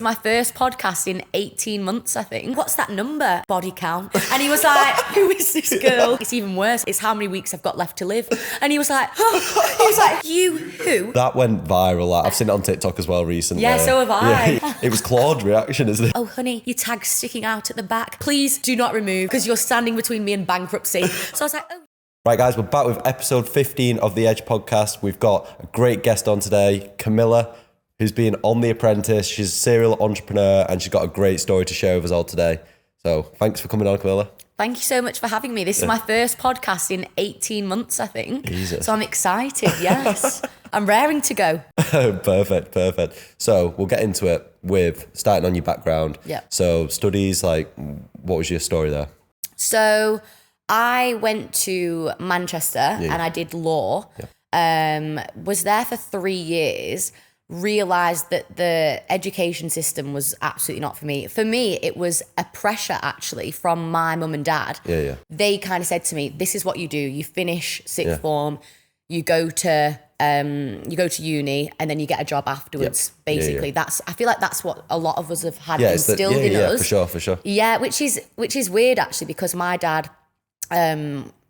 My first podcast in 18 months, I think. What's that number? Body count. And he was like, who is this girl? It's even worse. It's how many weeks I've got left to live. And he was like, oh. He was like, you who? That went viral. I've seen it on TikTok as well recently. Yeah, so have I. Yeah, it was Claude's reaction, isn't it? Oh, honey, your tag's sticking out at the back. Please do not remove because you're standing between me and bankruptcy. So I was like, oh. Right, guys, we're back with episode 15 of the Edge podcast. We've got a great guest on today, Camilla, who's been on The Apprentice. She's a serial entrepreneur and she's got a great story to share with us all today. So thanks for coming on, Camilla. Thank you so much for having me. This is my first podcast in 18 months, I think. Jesus. So I'm excited, yes. I'm raring to go. Perfect. So we'll get into it with starting on your background. Yeah. So studies, like, what was your story there? So I went to Manchester and I did law. Yeah. Was there for 3 years. Realised that the education system was absolutely not for me. For me, it was a pressure actually from my mum and dad. Yeah. They kind of said to me, this is what you do. You finish sixth form, you go to uni and then you get a job afterwards, basically. I feel like that's what a lot of us have had instilled in us. For sure. Yeah, which is weird actually, because my dad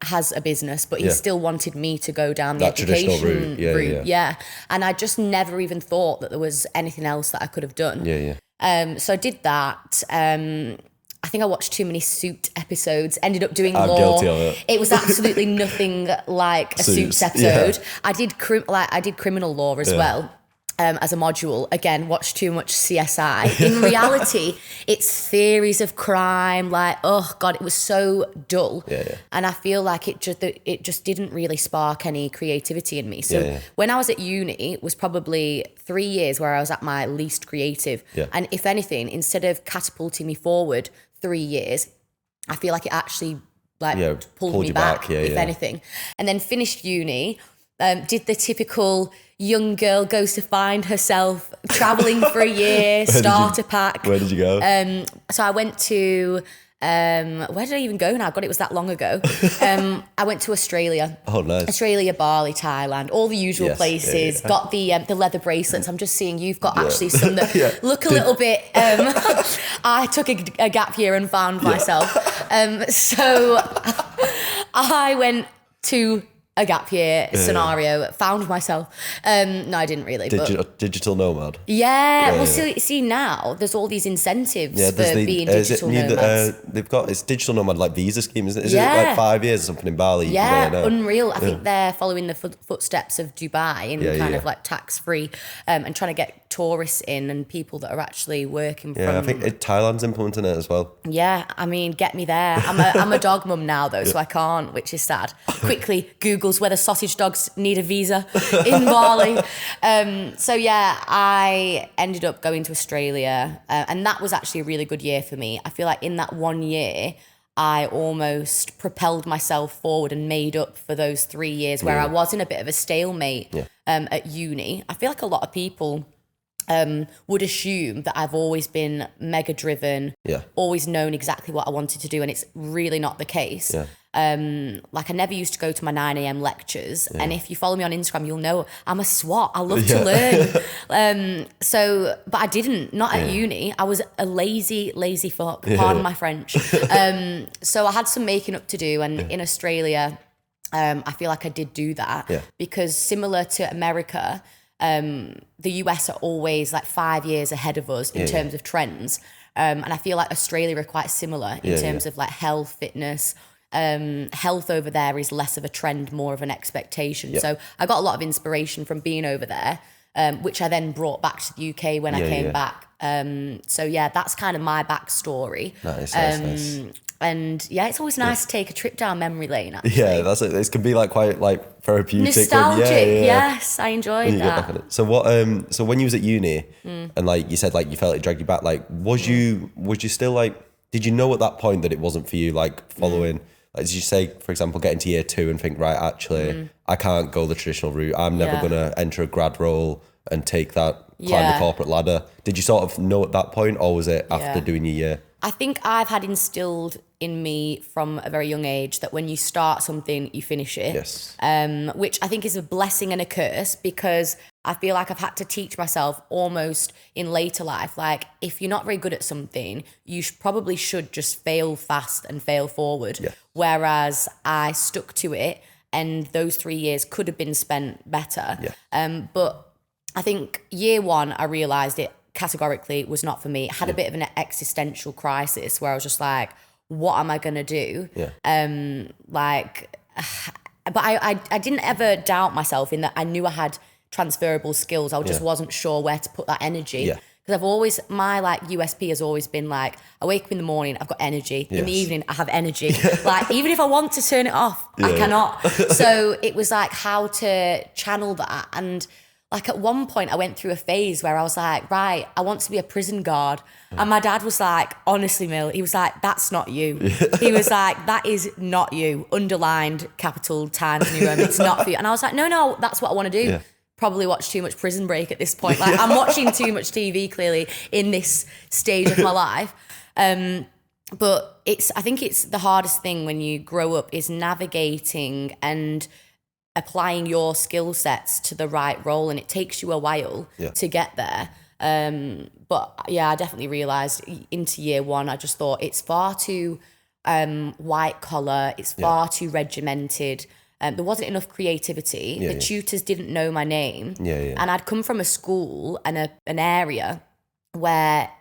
has a business, but he still wanted me to go down the education route. Yeah. And I just never even thought that there was anything else that I could have done. So I did that. I think I watched too many Suit episodes, ended up doing law. I'm guilty of it. It was absolutely nothing like a Suits episode. I did criminal law as well. As a module, again, watched too much CSI. In reality, it's theories of crime. Like, oh God, it was so dull. And I feel like it just didn't really spark any creativity in me. So when I was at uni, it was probably 3 years where I was at my least creative. And if anything, instead of catapulting me forward 3 years, I feel like it actually pulled me back, if anything. And then finished uni, did the typical young girl goes to find herself, traveling for a year, starter pack. Where did you go? So I went to, where did I even go now? God, it was that long ago. I went to Australia. Oh, nice. Australia, Bali, Thailand, all the usual places. Got the leather bracelets. I'm just seeing you've got actually some that look a little bit, I took a gap year and found myself. So I went to a gap year scenario, found myself. No, I didn't really. Digital nomad? Well, see now, there's all these incentives for being digital nomads. It's digital nomad, like visa scheme, isn't it? Is it like 5 years or something in Bali? Yeah, unreal. I think they're following the footsteps of Dubai and kind of like tax-free and trying to get tourists in and people that are actually working from... I think Thailand's implementing it as well. Yeah, I mean, get me there. I'm a dog mum now though, so I can't, which is sad. Quickly, Google's whether sausage dogs need a visa in Bali. So I ended up going to Australia and that was actually a really good year for me. I feel like in that 1 year, I almost propelled myself forward and made up for those 3 years where I was in a bit of a stalemate at uni. I feel like a lot of people would assume that I've always been mega driven, always known exactly what I wanted to do, and it's really not the case. Like I never used to go to my 9 a.m. lectures, and if you follow me on Instagram, you'll know I'm a swot. I love to learn. But I didn't, not at uni. I was a lazy fuck, pardon my French. So I had some making up to do, and in Australia, I feel like I did do that because similar to America, the US are always like 5 years ahead of us in terms of trends. And I feel like Australia are quite similar in terms of like health, fitness. Health over there is less of a trend, more of an expectation. So I got a lot of inspiration from being over there, which I then brought back to the UK when I came back. So that's kind of my backstory. Nice. And it's always nice to take a trip down memory lane, actually. Yeah, that's it. It can be like quite like therapeutic. Nostalgic, yes, I enjoyed that. So what? So when you was at uni, and like you said, like you felt it dragged you back. Like, was you still like? Did you know at that point that it wasn't for you? Like following, like did you say, for example, get into year 2 and think, right, actually, I can't go the traditional route. I'm never gonna enter a grad role and take that climb the corporate ladder. Did you sort of know at that point, or was it after doing your year? I think I've had instilled in me from a very young age that when you start something, you finish it. Yes. Which I think is a blessing and a curse, because I feel like I've had to teach myself almost in later life, like if you're not very good at something, you probably should just fail fast and fail forward. Yeah. Whereas I stuck to it, and those 3 years could have been spent better. Yeah. But I think year one, I realised it categorically was not for me. It had a bit of an existential crisis where I was just like, what am I going to do? Yeah. But I didn't ever doubt myself in that I knew I had transferable skills. I just wasn't sure where to put that energy. Yeah. Because I've always, my like USP has always been like, I wake up in the morning, I've got energy. In the evening, I have energy. Like even if I want to turn it off, I cannot. So it was like how to channel that. And like at one point I went through a phase where I was like, right, I want to be a prison guard. And my dad was like, honestly, Mill, he was like, that's not you. He was like, that is not you. Underlined, capital, Times New Roman, it's not for you. And I was like, no, that's what I want to do. Yeah. Probably watch too much Prison Break at this point. Like I'm watching too much TV clearly in this stage of my life. But I think it's the hardest thing when you grow up is navigating and applying your skill sets to the right role, and it takes you a while to get there. But yeah, I definitely realised into year one, I just thought it's far too white collar, it's far too regimented. There wasn't enough creativity. The tutors didn't know my name. And I'd come from a school and an area where,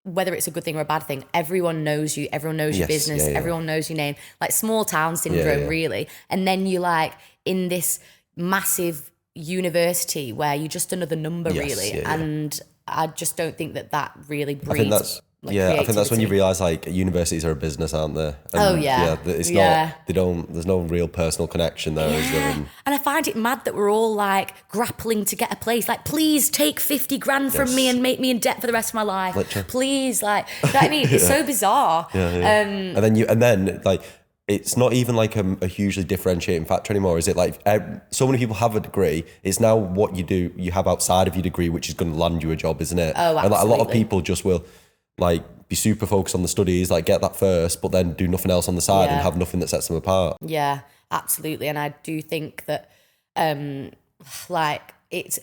whether it's a good thing or a bad thing, everyone knows you, everyone knows your business, everyone knows your name. Like small town syndrome, really. And then you like in this massive university where you're just another number, really. And I just don't think that really breeds. I think that's when you realise like universities are a business, aren't they? And it's not. There's no real personal connection there, is there? And I find it mad that we're all like grappling to get a place. Like, please take 50 grand from me and make me in debt for the rest of my life. Literally. Please, like, you know what I mean? It's so bizarre. And then like, it's not even like a hugely differentiating factor anymore, is it? Like so many people have a degree. It's now what you have outside of your degree, which is going to land you a job, isn't it? Oh, absolutely. And like, a lot of people just will like be super focused on the studies, like get that first, but then do nothing else on the side and have nothing that sets them apart. Yeah, absolutely. And I do think that like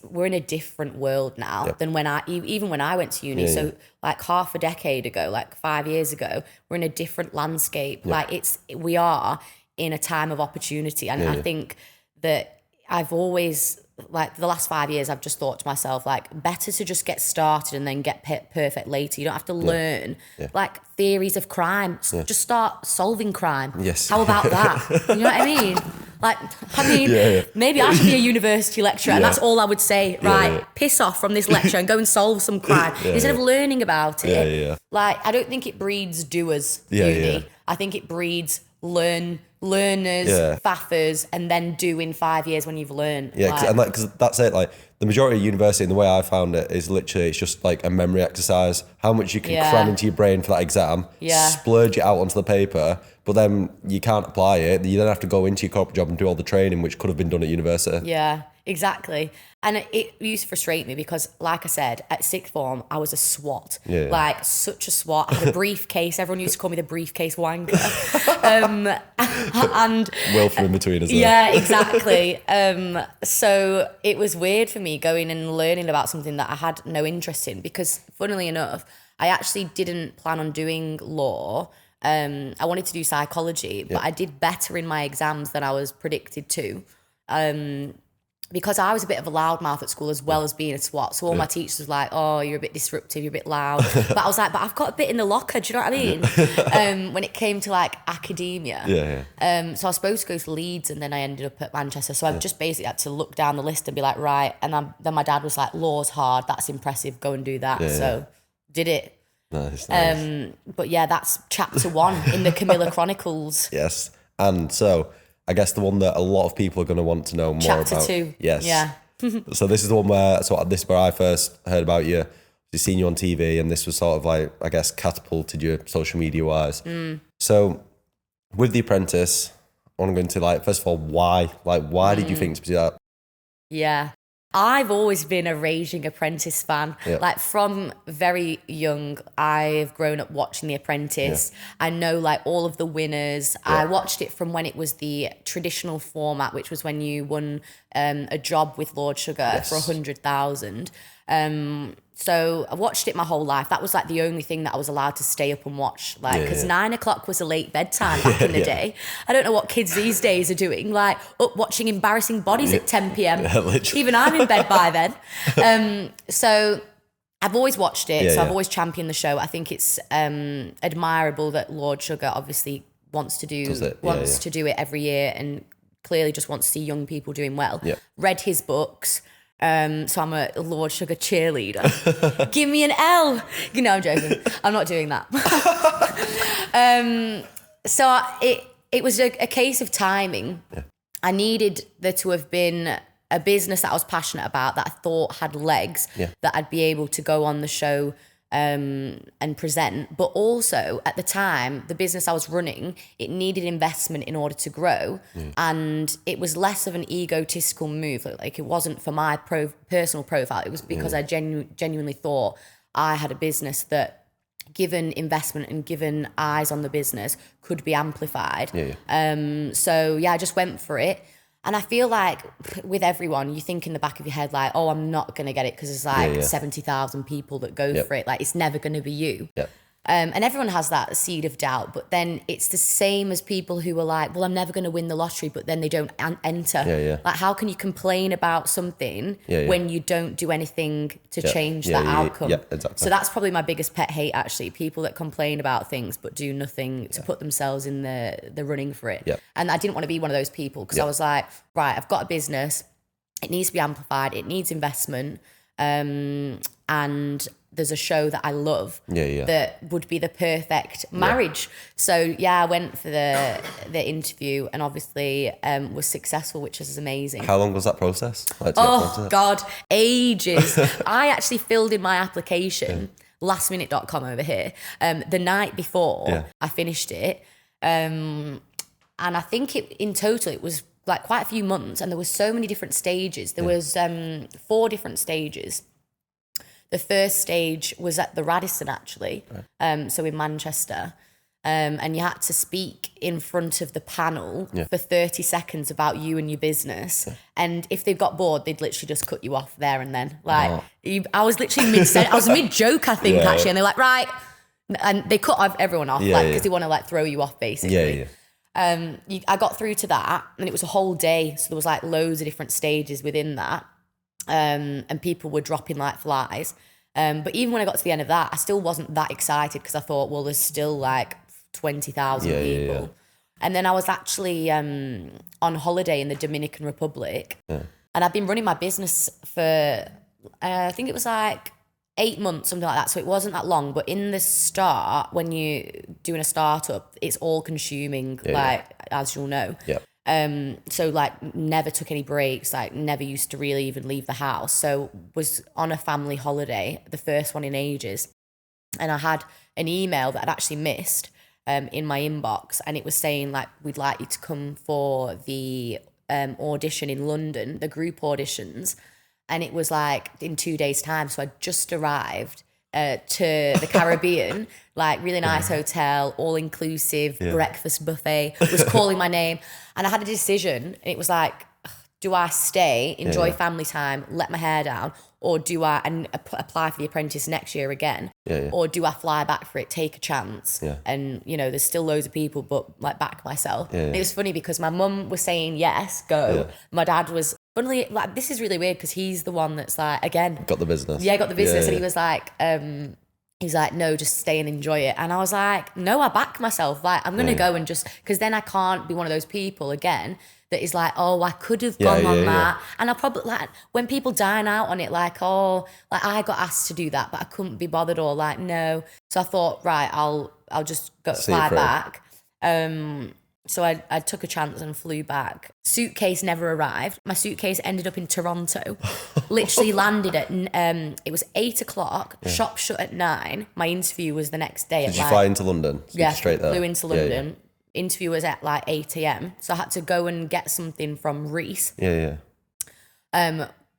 we're in a different world now than when even when I went to uni. So like half a decade ago, like 5 years ago, we're in a different landscape. Like we are in a time of opportunity. And I think that I've always, like the last 5 years, I've just thought to myself, like, better to just get started and then get perfect later. You don't have to learn like theories of crime. Just start solving crime. Yes. How about that? You know what I mean? Like, maybe I should be a university lecturer and that's all I would say. Right, piss off from this lecture and go and solve some crime instead of learning about it. Like, I don't think it breeds doers, uni. I think it breeds learners, faffers, and then do in 5 years when you've learned. Because that's it. Like the majority of university, and the way I found it, is literally it's just like a memory exercise. How much you can cram into your brain for that exam, splurge it out onto the paper, but then you can't apply it. You then have to go into your corporate job and do all the training, which could have been done at university. Yeah, exactly. And it used to frustrate me because, like I said, at sixth form, I was a SWAT. Like, such a SWAT. I had a briefcase. Everyone used to call me the briefcase wanker. And Will from in between, isn't it? Yeah, exactly. So it was weird for me going and learning about something that I had no interest in because, funnily enough, I actually didn't plan on doing law. I wanted to do psychology, but I did better in my exams than I was predicted to. Because I was a bit of a loudmouth at school as well as being a SWAT. So all my teachers was like, oh, you're a bit disruptive, you're a bit loud. But I was like, but I've got a bit in the locker, do you know what I mean? When it came to like academia. So I was supposed to go to Leeds and then I ended up at Manchester. So I just basically had to look down the list and be like, right. And then my dad was like, law's hard, that's impressive, go and do that. So did it. Nice. But yeah, that's chapter 1 in the Camilla Chronicles. Yes. And so I guess the one that a lot of people are going to want to know more Chapter about. 2. Yes. Yeah. So this is the one where I first heard about you. I've seen you on TV, and this was sort of like, I guess, catapulted you social media wise. So with The Apprentice, I want to go into like, first of all, why? Like, why did you think to pursue that? Yeah. I've always been a raging Apprentice fan. Yeah. Like from very young, I've grown up watching The Apprentice. I know like all of the winners. I watched it from when it was the traditional format, which was when you won a job with Lord Sugar for 100,000. So I watched it my whole life. That was like the only thing that I was allowed to stay up and watch. Like, because 9 o'clock was a late bedtime back in the day. I don't know what kids these days are doing, like up watching embarrassing bodies at 10 p.m. Even I'm in bed by then. So I've always watched it. I've always championed the show. I think it's admirable that Lord Sugar obviously wants to do it every year and clearly just wants to see young people doing well. Yeah. Read his books. So I'm a Lord Sugar cheerleader. Give me an L. You know, I'm joking. I'm not doing that. So it was a case of timing. Yeah. I needed there to have been a business that I was passionate about, that I thought had legs, that I'd be able to go on the show and present. But also at the time, the business I was running, it needed investment in order to grow. And it was less of an egotistical move. Like it wasn't for my personal profile. It was because I genuinely thought I had a business that, given investment and given eyes on the business, could be amplified. So I just went for it. And I feel like with everyone, you think in the back of your head, like, oh, I'm not going to get it because there's like 70,000 people that go for it. Like, it's never going to be you. And everyone has that seed of doubt. But then it's the same as people who are like, well, I'm never going to win the lottery, but then they don't enter. Like, how can you complain about something when you don't do anything to change that outcome? Exactly. So that's probably my biggest pet hate, actually. People that complain about things but do nothing to put themselves in the running for it. And I didn't want to be one of those people because I was like, right, I've got a business. It needs to be amplified. It needs investment. And there's a show that I love that would be the perfect marriage. So I went for the interview and obviously was successful, which is amazing. How long was that process? God, ages. I actually filled in my application, lastminute.com over here, the night before I finished it. And I think in total it was like quite a few months, and there was so many different stages. There was 4 different stages. The first stage was at the Radisson, actually, so in Manchester. And you had to speak in front of the panel for 30 seconds about you and your business. And if they got bored, they'd literally just cut you off there and then. Like, I was literally I was mid-joke, I think, actually. And they're like, right. And they cut everyone off, because they want to, like, throw you off, basically. I got through to that, and it was a whole day. So there was, like, loads of different stages within that. And people were dropping like flies. But even when I got to the end of that, I still wasn't that excited because I thought, well, there's still like 20,000 people. And then I was actually on holiday in the Dominican Republic. And I've been running my business for, I think it was like 8 months, something like that. So it wasn't that long. But in the start, when you're doing a startup, it's all consuming, as you'll know. So like never took any breaks, like never used to really even leave the house. So was on a family holiday, the first one in ages. And I had an email that I'd actually missed in my inbox, and it was saying like, we'd like you to come for the audition in London, the group auditions. And it was like in 2 days' time. So I just arrived to the Caribbean, like really nice hotel, all inclusive, breakfast buffet, was calling my name. And I had a decision, and it was like, do I stay, enjoy family time, let my hair down, or do I apply for the Apprentice next year again? Or do I fly back for it, take a chance? And, you know, there's still loads of people, but like back myself. It was funny because my mum was saying, yes, go. My dad was, funnily, like, this is really weird because he's the one that's like, again. Got the business. Yeah, got the business. And he was like, he's like, no, just stay and enjoy it. And I was like, no, I back myself. Like, I'm going to go and just, because then I can't be one of those people again that is like, oh, I could have gone on that. And I probably, like, when people dine out on it, like, oh, like I got asked to do that, but I couldn't be bothered, or like, no. So I thought, right, I'll just go fly back. So I took a chance and flew back. Suitcase never arrived. My suitcase ended up in Toronto. Literally landed at, it was 8 o'clock, shop shut at 9. My interview was the next day. Did you fly into London? So straight there? Flew into London. Interview was at like 8 a.m. So I had to go and get something from Reese.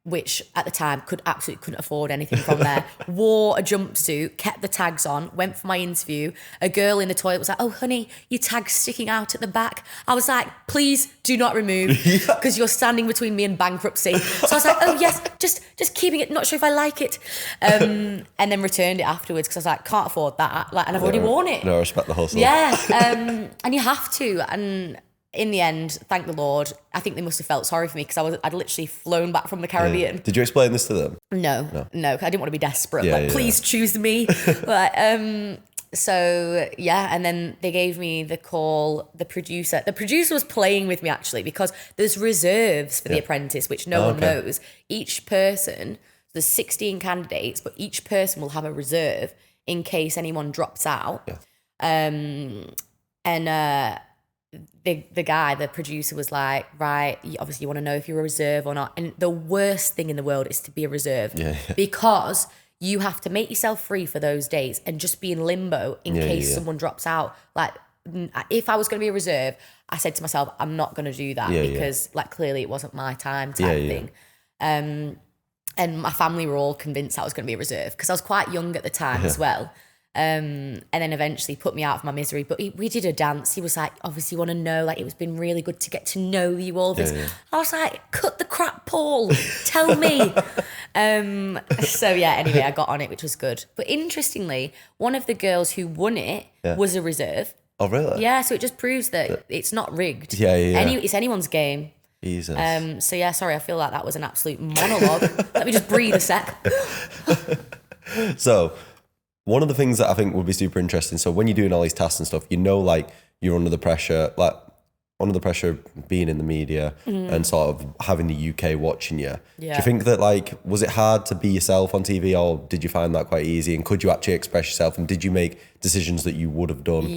which at the time couldn't afford anything from there, wore a jumpsuit, kept the tags on, went for my interview. A girl in the toilet was like, "Oh, honey, your tag's sticking out at the back." I was like, "Please do not remove, because you're standing between me and bankruptcy." So I was like, "Oh, yes, just keeping it, not sure if I like it." And then returned it afterwards because I was like, "Can't afford that." Like, and I've already worn it. No, respect the hustle. Yeah, and you have to. And in the end, thank the Lord, I think they must have felt sorry for me because I'd literally flown back from the Caribbean. Did you explain this to them? No, I didn't want to be desperate. Yeah, please choose me. So yeah, and then they gave me the call. The producer was playing with me actually, because there's reserves for The Apprentice, which no one knows. Each person, there's 16 candidates, but each person will have a reserve in case anyone drops out. The producer was like, right, obviously you want to know if you're a reserve or not. And the worst thing in the world is to be a reserve because you have to make yourself free for those days and just be in limbo in case someone drops out. Like, if I was going to be a reserve, I said to myself, I'm not going to do that because like clearly it wasn't my time type thing. And my family were all convinced I was going to be a reserve because I was quite young at the time as well. And then eventually put me out of my misery. But we did a dance. He was like, obviously you want to know, like, it's been really good to get to know you, all this. I was like, cut the crap, Paul. Tell me. So yeah, anyway, I got on it, which was good. But interestingly, one of the girls who won it was a reserve. Oh, really? Yeah, so it just proves that it's not rigged. It's anyone's game. Jesus. So yeah, sorry, I feel like that was an absolute monologue. Let me just breathe a sec. So one of the things that I think would be super interesting, so when you're doing all these tasks and stuff, like you're under the pressure of being in the media and sort of having the UK watching you. Do you think that, like, was it hard to be yourself on TV, or did you find that quite easy? And could you actually express yourself? And did you make decisions that you would have done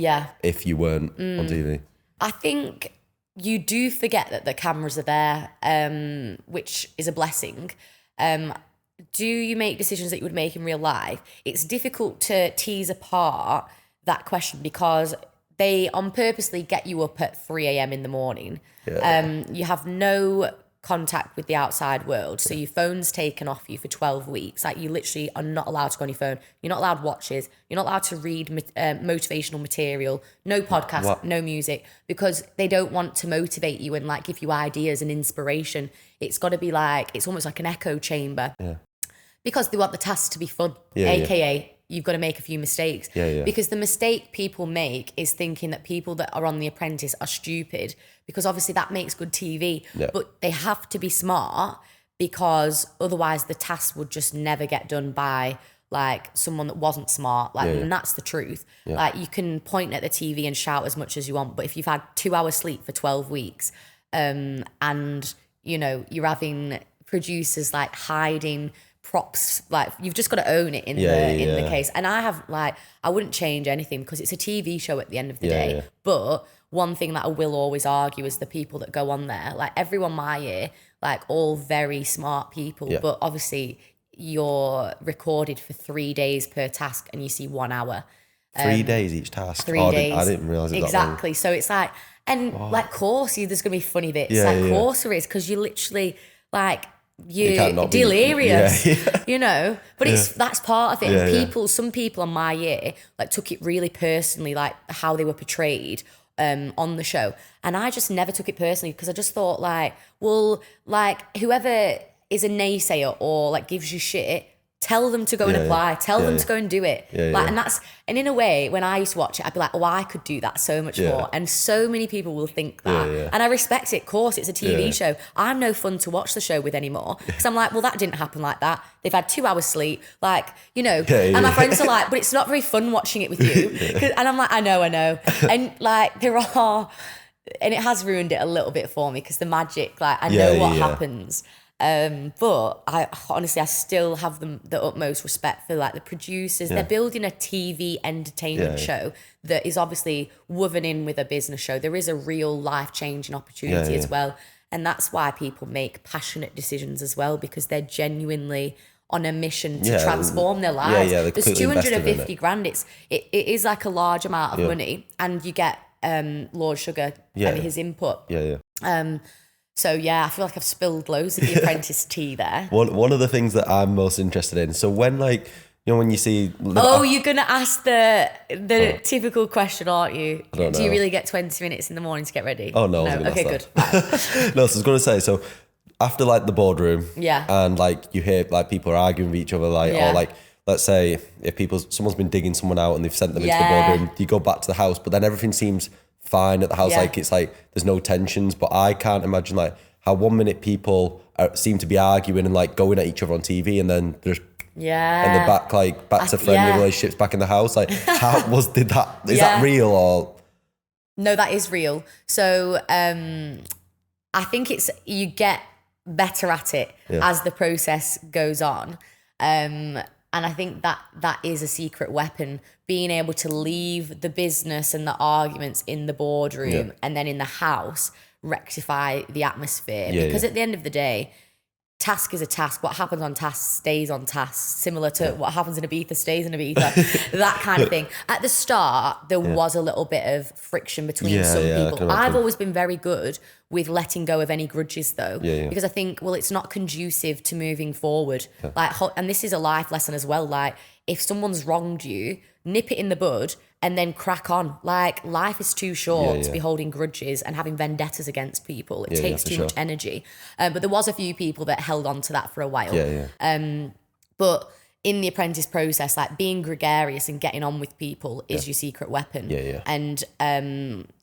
if you weren't on TV? I think you do forget that the cameras are there, which is a blessing. Do you make decisions that you would make in real life? It's difficult to tease apart that question because they on purposely get you up at 3 a.m. in the morning. You have no contact with the outside world. So your phone's taken off you for 12 weeks. Like, you literally are not allowed to go on your phone. You're not allowed watches. You're not allowed to read motivational material, no podcast, no music, because they don't want to motivate you and like give you ideas and inspiration. It's got to be like, it's almost like an echo chamber because they want the tasks to be fun, AKA you've got to make a few mistakes. Because the mistake people make is thinking that people that are on The Apprentice are stupid, because obviously that makes good TV, but they have to be smart because otherwise the tasks would just never get done by like someone that wasn't smart. And that's the truth. Like, you can point at the TV and shout as much as you want, but if you've had 2 hours sleep for 12 weeks and you know, you're having producers like hiding props, like, you've just got to own it in the case. And I wouldn't change anything because it's a TV show at the end of the day. But one thing that I will always argue is the people that go on there, like everyone my year, like all very smart people, but obviously you're recorded for 3 days per task and you see 1 hour. 3 days each task. 3 days. I didn't realise it exactly. So it's like, and like, course, there's gonna be funny bits. Course there is, because you literally like, you're delirious, you know. But that's part of it. And some people on my year like took it really personally, like how they were portrayed on the show, and I just never took it personally because I just thought like, well, like whoever is a naysayer or like gives you shit, tell them to go and apply. Tell them to go and do it. And in a way, when I used to watch it, I'd be like, oh, I could do that so much more. And so many people will think that. And I respect it. Of course, it's a TV show. I'm no fun to watch the show with anymore because I'm like, well, that didn't happen like that. They've had 2 hours sleep, like, you know. And my friends are like, but it's not very fun watching it with you. And I'm like, I know. And like, there are, and it has ruined it a little bit for me because the magic, like, I know what happens. But I honestly, I still have the utmost respect for like the producers. They're building a TV entertainment show that is obviously woven in with a business show. There is a real life-changing opportunity as well. And that's why people make passionate decisions as well, because they're genuinely on a mission to transform their lives. There's 250 grand. It is like a large amount of money, and you get Lord Sugar and his input. So yeah, I feel like I've spilled loads of the Apprentice tea there. One of the things that I'm most interested in. So when like, you know, when you see... You're going to ask the typical question, aren't you? I don't know. Do you really get 20 minutes in the morning to get ready? Oh, no. Okay, good. No, so I was going to say, so after like the boardroom, Yeah. and like you hear like people are arguing with each other, like, Yeah. or like, let's say if someone's been digging someone out and they've sent them into the Yeah. boardroom, you go back to the house, but then everything seems fine at the house. Yeah. Like it's like there's no tensions, but I can't imagine like how 1 minute people seem to be arguing and like going at each other on TV, and then there's and they're back to friendly relationships back in the house. Like is that real or? No, that is real. So I think you get better at it as the process goes on. And I think that is a secret weapon, being able to leave the business and the arguments in the boardroom and then in the house rectify the atmosphere. Because at the end of the day, task is a task. What happens on task stays on task, similar to what happens in Ibiza stays in Ibiza, that kind of thing. At the start, there was a little bit of friction between some people. I've always been very good with letting go of any grudges though, because I think, well, it's not conducive to moving forward. Like, and this is a life lesson as well. Like, if someone's wronged you, nip it in the bud and then crack on. Like, life is too short to be holding grudges and having vendettas against people. It takes too much energy. But there was a few people that held on to that for a while. But in the apprentice process, like being gregarious and getting on with people is your secret weapon. And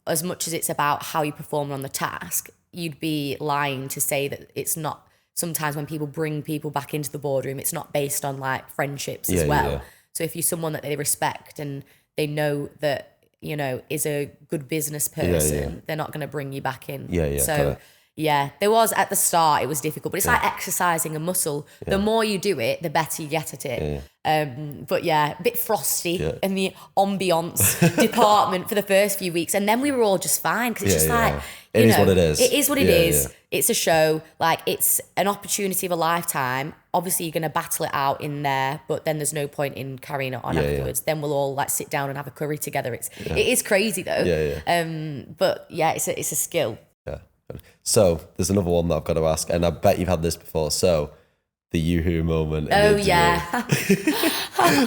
as much as it's about how you perform on the task, you'd be lying to say that it's not. Sometimes when people bring people back into the boardroom, it's not based on like friendships as well. So if you're someone that they respect and they know that, you know, is a good business person, they're not going to bring you back in. So there was at the start, it was difficult, but it's like exercising a muscle. The more you do it, the better you get at it. But a bit frosty in the ambiance department for the first few weeks. And then we were all just fine because it's just like, it is what it is. It is what it is. It's a show. Like, it's an opportunity of a lifetime. Obviously, you're going to battle it out in there, but then there's no point in carrying it on afterwards. Then we'll all like sit down and have a curry together. It is crazy though. But it's a skill. So there's another one that I've got to ask, and I bet you've had this before. So the Yoo-hoo moment. Oh yeah.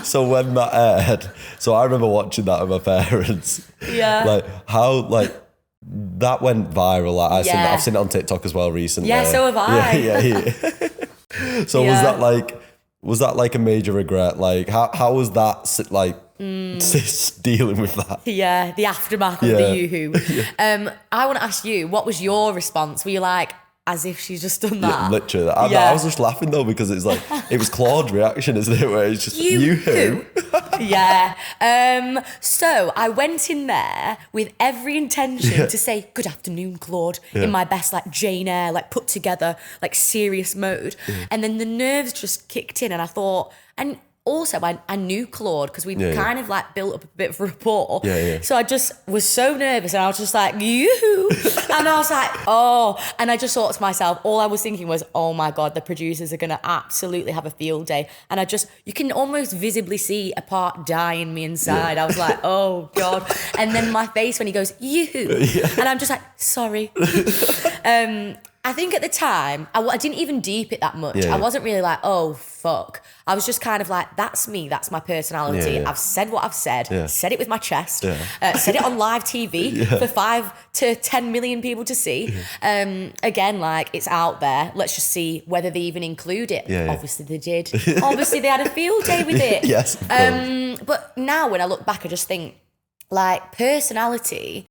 So when that aired, so I remember watching that with my parents. Like how that went viral. Like I've seen it on TikTok as well recently. Yeah, so have I. So was that like a major regret? Like how was that like dealing with that? Yeah, the aftermath of the Yoo-hoo. I want to ask you, what was your response? Were you like, as if she's just done that? Yeah, literally. I was just laughing though, because it's like, it was Claude's reaction, isn't it? Where it's just, Yoo-hoo. So I went in there with every intention to say, good afternoon, Claude, in my best like Jane Eyre, like put together, like serious mode. And then the nerves just kicked in and I thought, and also, I knew Claude because we'd kind of like built up a bit of rapport. So I just was so nervous and I was just like, you. And I was like, oh. And I just thought to myself, all I was thinking was, oh my God, the producers are going to absolutely have a field day. And you can almost visibly see a part die in me inside. I was like, oh God. And then my face when he goes, you. And I'm just like, sorry. I think at the time, I didn't even deep it that much. I wasn't really like, oh, fuck. I was just kind of like, that's me, that's my personality. I've said what I've said, said it with my chest, said it on live TV for 5 to 10 million people to see. Again, like, it's out there. Let's just see whether they even include it. Obviously they did. Obviously they had a field day with it. Yes. But now when I look back, I just think, like, personality,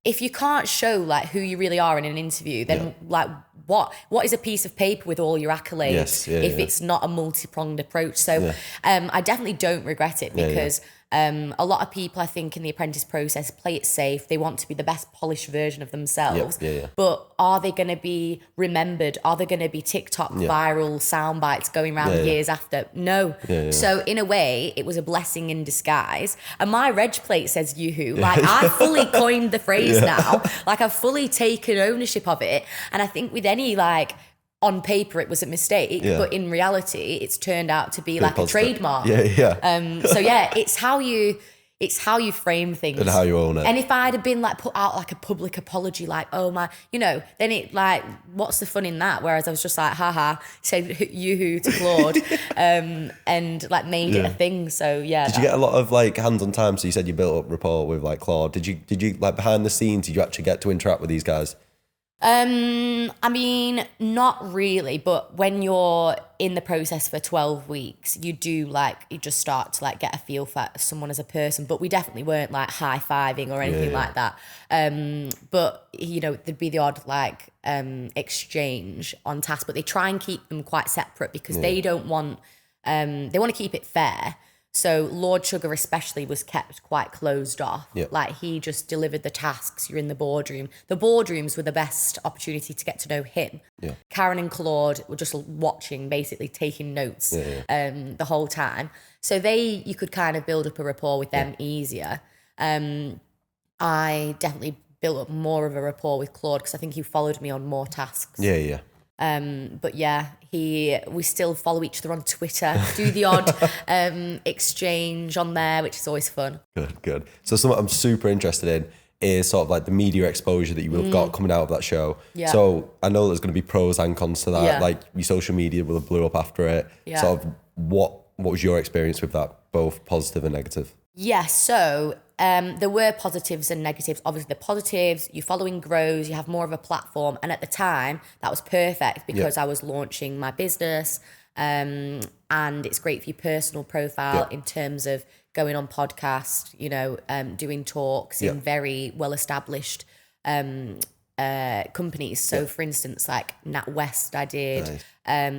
if you can't show like who you really are in an interview, then like what is a piece of paper with all your accolades if it's not a multi-pronged approach? So I definitely don't regret it because a lot of people, I think, in the apprentice process play it safe. They want to be the best polished version of themselves. But are they going to be remembered? Are they going to be TikTok viral sound bites going around years after? No. So in a way, it was a blessing in disguise. And my reg plate says Yoo-hoo. Like, I fully coined the phrase now. Like, I've fully taken ownership of it. And I think with any like, on paper it was a mistake, but in reality it's turned out to be like a trademark. So it's how you it's how you frame things. And how you own it. And if I'd have been like put out like a public apology, like, oh my, you know, then it like, what's the fun in that? Whereas I was just like, haha, said yoo-hoo to Claude and like made it a thing. So yeah. Did you get a lot of like hands on time? So you said you built up rapport with like Claude. Did you like behind the scenes, did you actually get to interact with these guys? I mean, not really, but when you're in the process for 12 weeks, you just start to like get a feel for someone as a person, but we definitely weren't like high-fiving or anything like that. But you know, there'd be the odd like exchange on task, but they try and keep them quite separate because they don't want, they want to keep it fair. So Lord Sugar especially was kept quite closed off. Like he just delivered the tasks. You're in the boardroom. The boardrooms were the best opportunity to get to know him. Karen and Claude were just watching, basically taking notes the whole time. So you could kind of build up a rapport with them easier. I definitely built up more of a rapport with Claude because I think he followed me on more tasks. But yeah, we still follow each other on Twitter, do the odd exchange on there, which is always fun. Good. So something I'm super interested in is sort of like the media exposure that you will have got coming out of that show. So I know there's going to be pros and cons to that. Like your social media will have blew up after it. Sort of what was your experience with that, both positive and negative? So there were positives and negatives. Obviously the positives, your following grows, you have more of a platform. And at the time that was perfect because I was launching my business and it's great for your personal profile in terms of going on podcast, you know, doing talks in very well-established companies. So for instance, like NatWest I did,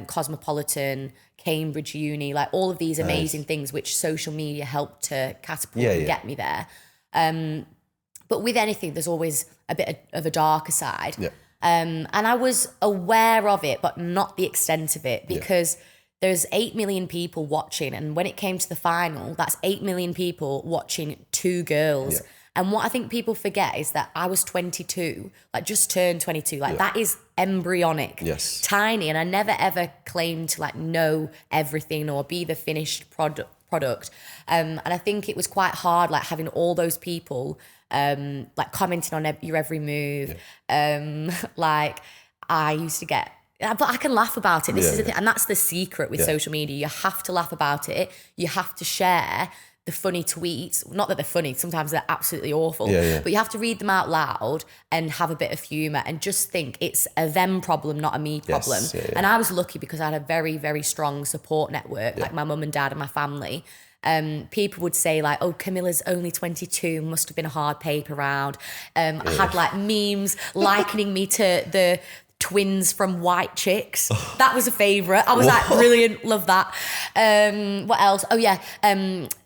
Cosmopolitan, Cambridge Uni, like all of these amazing things which social media helped to catapult and get me there. But with anything, there's always a bit of a darker side. And I was aware of it, but not the extent of it because there's 8 million people watching. And when it came to the final, that's 8 million people watching 2 girls. And what I think people forget is that I was 22, like just turned 22. Like that is embryonic, tiny. And I never ever claimed to like know everything or be the finished product. And I think it was quite hard, like having all those people like commenting on your every move. Like I used to get, but I can laugh about it. This is the thing, and that's the secret with social media. You have to laugh about it. You have to share the funny tweets. Not that they're funny, sometimes they're absolutely awful. But you have to read them out loud and have a bit of humour and just think it's a them problem, not a me problem. And I was lucky because I had a very, very strong support network, like my mum and dad and my family. People would say like, oh, Camilla's only 22, must have been a hard paper round. I had like memes likening me to the twins from White Chicks. That was a favourite. I was like, brilliant, love that. What else? Oh yeah,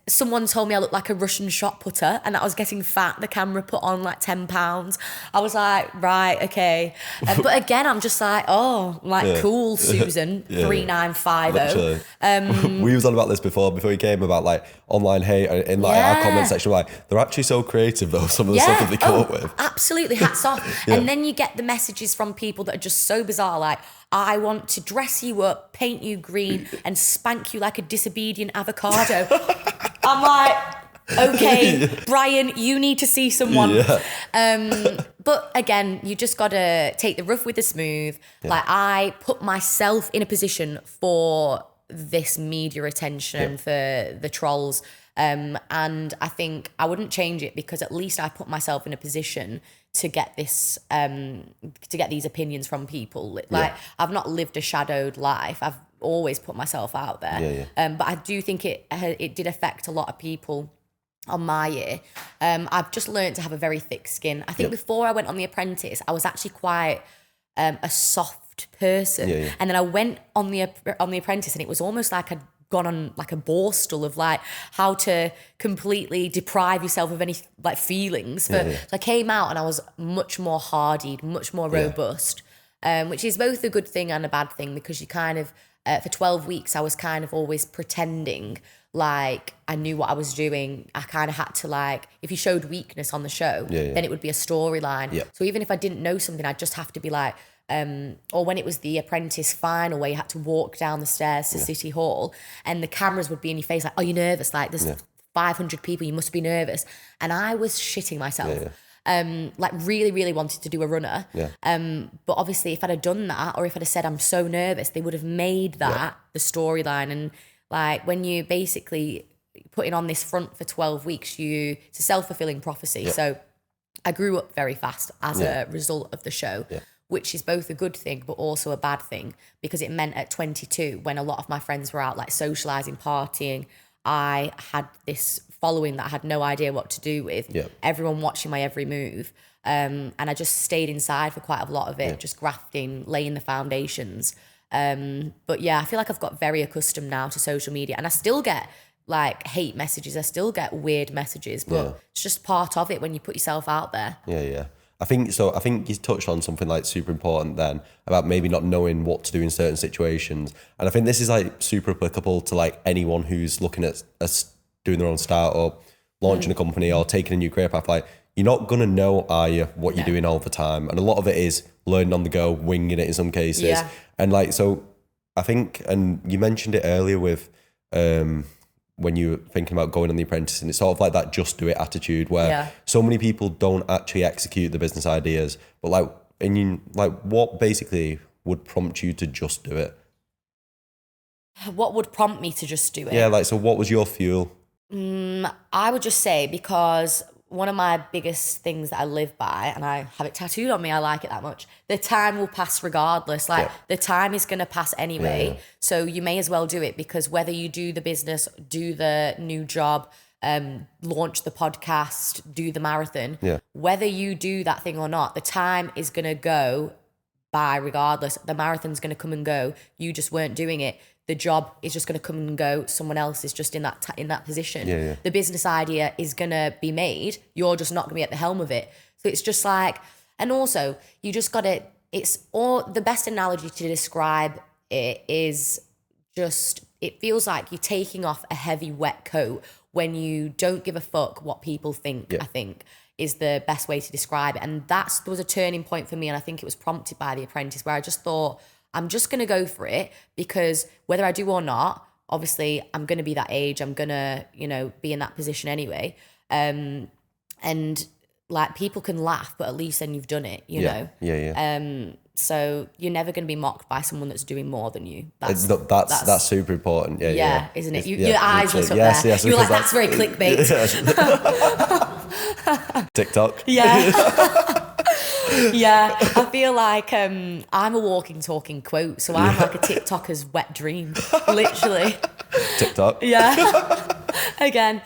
someone told me I looked like a Russian shot putter and that I was getting fat. The camera put on like 10 pounds. I was like, right, okay. But again, I'm just like, oh, like cool, Susan, 3950. We was on about this before you came, about like online hate in like our comment section. Like they're actually so creative though, some of the stuff that they come up with. Absolutely, hats off. And then you get the messages from people that are just so bizarre, like, I want to dress you up, paint you green, and spank you like a disobedient avocado. I'm like, okay, Brian, you need to see someone. But again, you just got to take the rough with the smooth. Like I put myself in a position for this media attention, for the trolls. And I think I wouldn't change it because at least I put myself in a position to get this, to get these opinions from people. Like I've not lived a shadowed life. I've always put myself out there. But I do think it did affect a lot of people on my year. I've just learned to have a very thick skin. I think before I went on The Apprentice, I was actually quite a soft person. And then I went on the Apprentice and it was almost like I'd gone on like a borstal of like how to completely deprive yourself of any like feelings. So I came out and I was much more hardied, much more robust, which is both a good thing and a bad thing because you kind of, for 12 weeks, I was kind of always pretending like I knew what I was doing. I kind of had to like, if you showed weakness on the show, then it would be a storyline. So even if I didn't know something, I'd just have to be like, or when it was the Apprentice final where you had to walk down the stairs to City Hall and the cameras would be in your face like, are you nervous? Like there's 500 people, you must be nervous. And I was shitting myself. Like really, really wanted to do a runner. But obviously if I'd have done that, or if I'd have said I'm so nervous, they would have made that the storyline. And like when you basically putting on this front for 12 weeks, it's a self-fulfilling prophecy. So I grew up very fast as a result of the show, which is both a good thing, but also a bad thing, because it meant at 22, when a lot of my friends were out like socializing, partying, I had this following that I had no idea what to do with. Everyone watching my every move. And I just stayed inside for quite a lot of it, just grafting, laying the foundations. But yeah, I feel like I've got very accustomed now to social media, and I still get like hate messages. I still get weird messages, but it's just part of it when you put yourself out there. I think you touched on something like super important then about maybe not knowing what to do in certain situations. And I think this is like super applicable to like anyone who's looking at doing their own startup, launching a company, or taking a new career path. Like, you're not going to know, are you, what you're doing all the time. And a lot of it is learning on the go, winging it in some cases. And like, so I think, and you mentioned it earlier with, when you were thinking about going on the Apprentice, and it's sort of like that just do it attitude where so many people don't actually execute the business ideas, but like, and you like, what basically would prompt you to just do it? What would prompt me to just do it? Yeah, like, so what was your fuel? I would just say, because one of my biggest things that I live by, and I have it tattooed on me, I like it that much, the time will pass regardless. Like the time is going to pass anyway. So you may as well do it, because whether you do the business, do the new job, launch the podcast, do the marathon, whether you do that thing or not, the time is going to go by regardless. The marathon's going to come and go. You just weren't doing it. The job is just going to come and go. Someone else is just in that position. The business idea is going to be made. You're just not going to be at the helm of it. So it's just like, and also you just got to, it's all, the best analogy to describe it is just, it feels like you're taking off a heavy wet coat when you don't give a fuck what people think, I think is the best way to describe it. And there was a turning point for me. And I think it was prompted by The Apprentice, where I just thought, I'm just going to go for it, because whether I do or not, obviously I'm going to be that age. I'm going to, be in that position anyway. And like, people can laugh, but at least then you've done it, you know? So you're never going to be mocked by someone that's doing more than you. That's super important. Isn't it? Your eyes lit up there. Yes, you're like, that's very clickbait. TikTok. I feel like I'm a walking, talking quote. So I'm like a TikToker's wet dream, literally. TikTok. Again.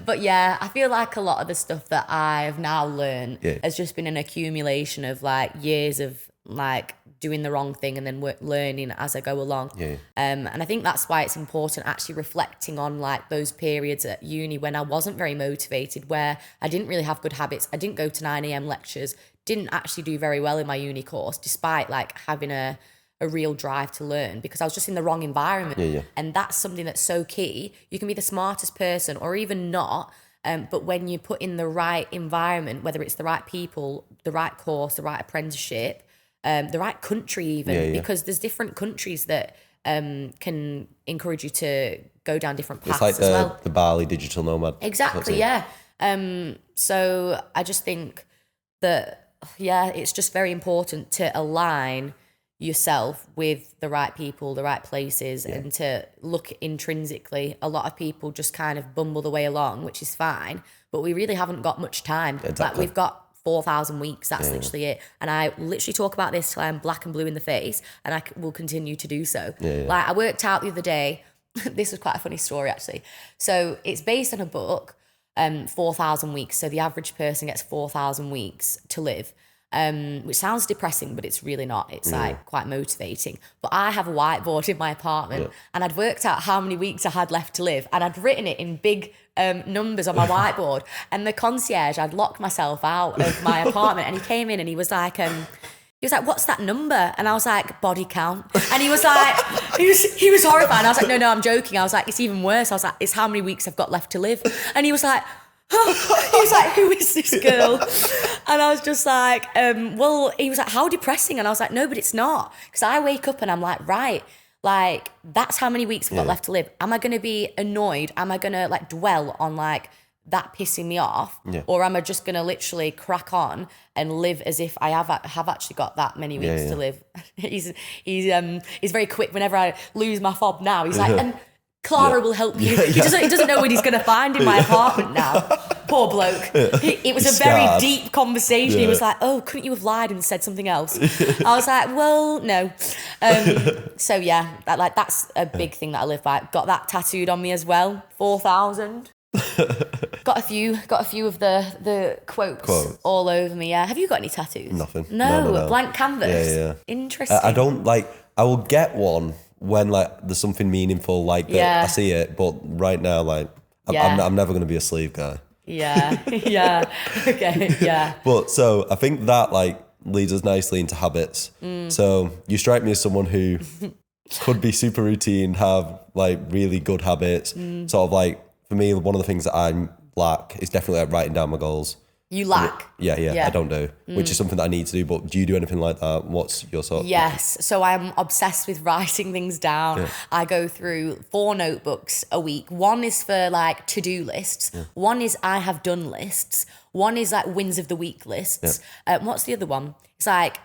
But yeah, I feel like a lot of the stuff that I've now learned has just been an accumulation of like years of like doing the wrong thing and then learning as I go along. And I think that's why it's important actually reflecting on like those periods at uni when I wasn't very motivated, where I didn't really have good habits. I didn't go to 9 a.m. lectures, didn't actually do very well in my uni course, despite like having a real drive to learn, because I was just in the wrong environment. And that's something that's so key. You can be the smartest person or even not, but when you put in the right environment, whether it's the right people, the right course, the right apprenticeship, the right country even, because there's different countries that can encourage you to go down different paths. It's like the Bali digital nomad. Exactly, so I just think that, it's just very important to align yourself with the right people, the right places, and to look intrinsically. A lot of people just kind of bumble the way along, which is fine, but we really haven't got much time. Like, we've got 4,000 weeks, that's literally it. And I literally talk about this till I'm black and blue in the face, and I will continue to do so. Like, I worked out the other day, this was quite a funny story actually. So it's based on a book, 4,000 weeks. So the average person gets 4,000 weeks to live. Which sounds depressing, but it's really not. It's like quite motivating. But I have a whiteboard in my apartment, and I'd worked out how many weeks I had left to live, and I'd written it in big numbers on my whiteboard. And the concierge, I'd locked myself out of my apartment, and he came in and he was like, what's that number? And I was like, body count. And he was like, he was horrified. And I was like, no, I'm joking. I was like, it's even worse. I was like, it's how many weeks I've got left to live. And he was like, he was like, who is this girl? And I was just like, he was like, how depressing? And I was like, no, but it's not. Because I wake up and I'm like, right, Like, that's how many weeks we've got left to live. Am I going to be annoyed? Am I going to like dwell on like that pissing me off? Or am I just going to literally crack on and live as if I have actually got that many weeks to live? He's very quick whenever I lose my fob now. He's like, and Clara will help you. He doesn't know what he's going to find in my apartment now. Poor bloke. It was a very deep conversation. He was like, oh, couldn't you have lied and said something else? I was like, well, no. So yeah, that's a big thing that I live by. Got that tattooed on me as well. 4,000. Got a few of the quotes all over me. Yeah. Have you got any tattoos? Nothing. No. Blank canvas. Yeah. Interesting. I don't like. I will get one when like there's something meaningful like that. I see it, but right now, like I'm never going to be a sleeve guy. Yeah. Okay. Yeah. But so I think that like leads us nicely into habits. So you strike me as someone who could be super routine, have like really good habits. Sort of like, for me, one of the things that I lack is definitely like writing down my goals. You lack? Yeah, I don't do, which is something that I need to do. But do you do anything like that? What's your sort? Yes, so I'm obsessed with writing things down. Yeah. I go through 4 notebooks a week. One is for like to-do lists. One is I have done lists. One is like wins of the week lists. What's the other one? It's like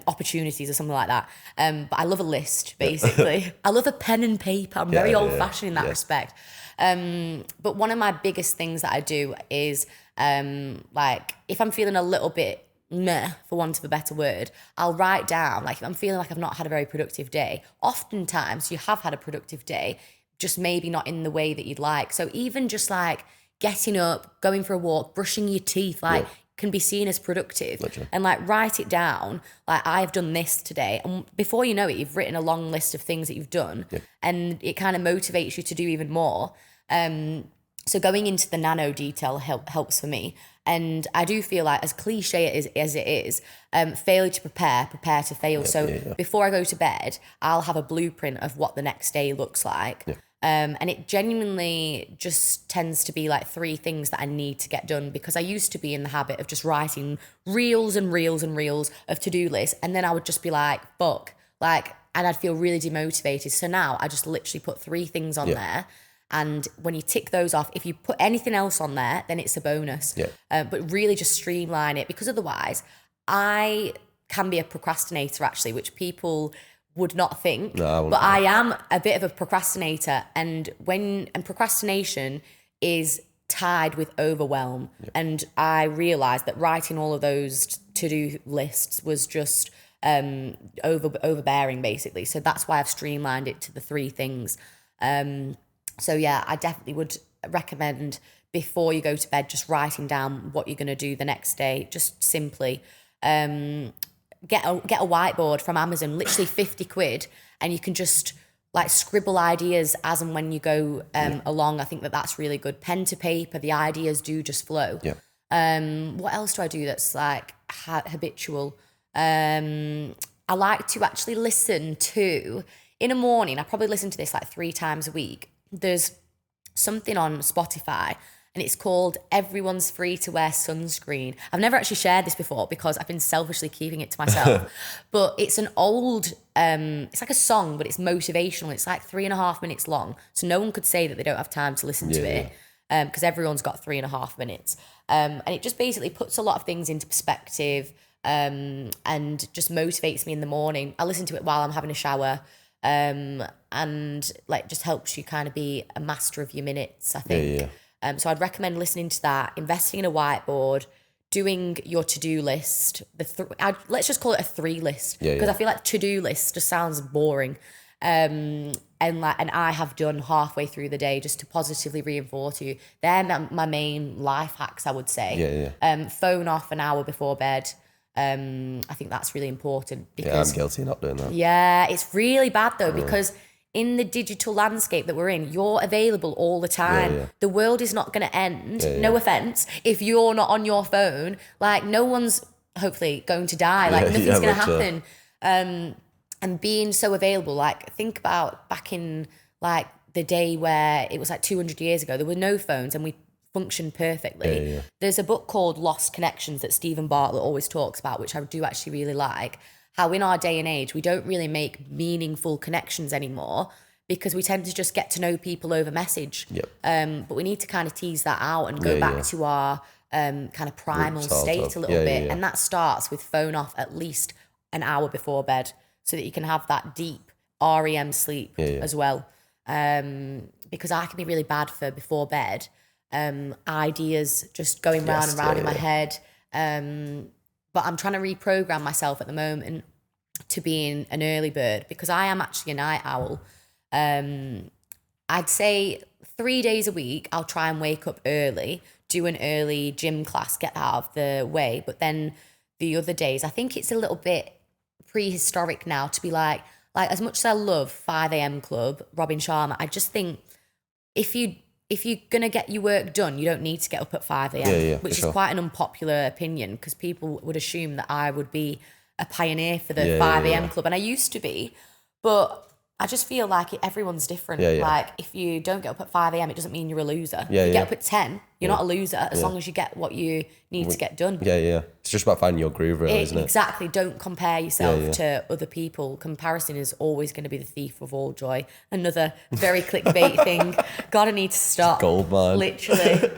opportunities or something like that. But I love a list, basically. I love a pen and paper. I'm very old-fashioned in that respect. But one of my biggest things that I do is like if I'm feeling a little bit meh, for want of a better word, I'll write down, like if I'm feeling like I've not had a very productive day, oftentimes you have had a productive day, just maybe not in the way that you'd like. So even just like getting up, going for a walk, brushing your teeth, like can be seen as productive. Literally. And like write it down, like I've done this today. And before you know it, you've written a long list of things that you've done and it kind of motivates you to do even more. So going into the nano detail helps for me. And I do feel like, as cliche as it is, failure to prepare to fail. Before I go to bed, I'll have a blueprint of what the next day looks like. And it genuinely just tends to be like 3 things that I need to get done, because I used to be in the habit of just writing reels and reels and reels of to-do lists. And then I would just be like, fuck, like, and I'd feel really demotivated. So now I just literally put 3 things on there. And when you tick those off, if you put anything else on there, then it's a bonus. But really just streamline it, because otherwise I can be a procrastinator actually, which people would not think. But I am a bit of a procrastinator. And procrastination is tied with overwhelm. And I realized that writing all of those to-do lists was just overbearing basically. So that's why I've streamlined it to the 3 things. So yeah, I definitely would recommend before you go to bed, just writing down what you're going to do the next day. Just simply get a whiteboard from Amazon, literally 50 quid, and you can just like scribble ideas as and when you go along. I think that's really good. Pen to paper, the ideas do just flow. What else do I do that's like habitual? I like to actually listen to, in the morning, I probably listen to this like 3 times a week. There's something on Spotify and it's called Everyone's Free to Wear Sunscreen. I've never actually shared this before because I've been selfishly keeping it to myself. But it's an old, it's like a song, but it's motivational. It's like 3.5 minutes long. So no one could say that they don't have time to listen to it, because everyone's got 3.5 minutes. And it just basically puts a lot of things into perspective and just motivates me in the morning. I listen to it while I'm having a shower. And like just helps you kind of be a master of your minutes, I think. So I'd recommend listening to that, investing in a whiteboard, doing your to-do list. Let's just call it a 3 list, because I feel like to-do list just sounds boring. And I have done halfway through the day, just to positively reinforce you. They're my main life hacks, I would say. Phone off an hour before bed. I think that's really important, because I'm guilty of not doing that. Yeah, it's really bad though, because in the digital landscape that we're in, you're available all the time. The world is not going to end, no offense, if you're not on your phone. Like no one's hopefully going to die, like nothing's going to happen. And being so available, like think about back in like the day where it was like 200 years ago, there were no phones and we functioned perfectly. There's a book called Lost Connections that Stephen Bartlett always talks about, which I do actually really like, how in our day and age, we don't really make meaningful connections anymore because we tend to just get to know people over message. Yep. But we need to kind of tease that out and go back to our kind of primal state a little bit. And that starts with phone off at least an hour before bed so that you can have that deep REM sleep as well. Because I can be really bad for before bed, ideas just going round and round in my head. But I'm trying to reprogram myself at the moment to being an early bird because I am actually a night owl. I'd say 3 days a week, I'll try and wake up early, do an early gym class, get that out of the way. But then the other days, I think it's a little bit prehistoric now to be like as much as I love 5 a.m. Club, Robin Sharma, I just think if you're going to get your work done, you don't need to get up at 5 a.m., which is quite an unpopular opinion because people would assume that I would be a pioneer for the 5 a.m. Club. And I used to be, but I just feel like everyone's different. Like if you don't get up at 5 a.m., it doesn't mean you're a loser. If you get up at 10, you're not a loser as long as you get what you need to get done. It's just about finding your groove, really, isn't it? Exactly. Don't compare yourself to other people. Comparison is always going to be the thief of all joy. Another very clickbait thing. Gotta need to stop. Gold mine. Literally.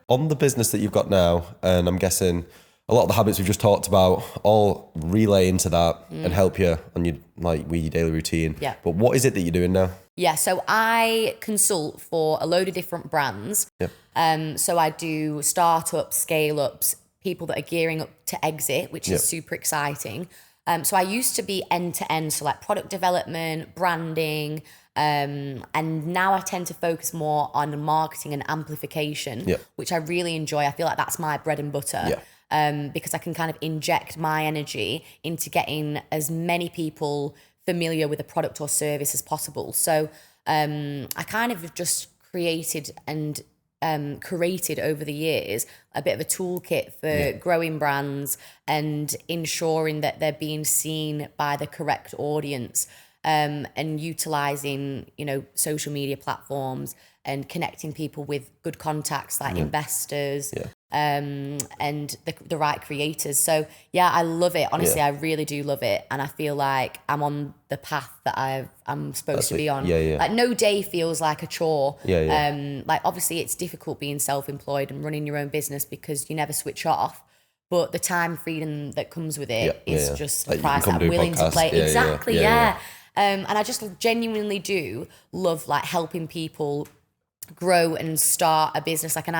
On the business that you've got now, and I'm guessing a lot of the habits we've just talked about all relay into that and help you on your with your daily routine. Yeah. But what is it that you're doing now? Yeah, so I consult for a load of different brands. Yep. So I do startups, scale-ups, people that are gearing up to exit, which is super exciting. So I used to be end-to-end, so like product development, branding, and now I tend to focus more on marketing and amplification, which I really enjoy. I feel like that's my bread and butter. Because I can kind of inject my energy into getting as many people familiar with a product or service as possible. So I kind of just created and curated over the years a bit of a toolkit for growing brands and ensuring that they're being seen by the correct audience, and utilizing, social media platforms and connecting people with good contacts like investors, and the right creators. So I love it. Honestly, I really do love it. And I feel like I'm on the path that I'm supposed to be on. Like no day feels like a chore. Like obviously it's difficult being self-employed and running your own business because you never switch off. But the time freedom that comes with it is just a price that I'm willing to pay. Exactly. And I just genuinely do love like helping people grow and start a business. Like, and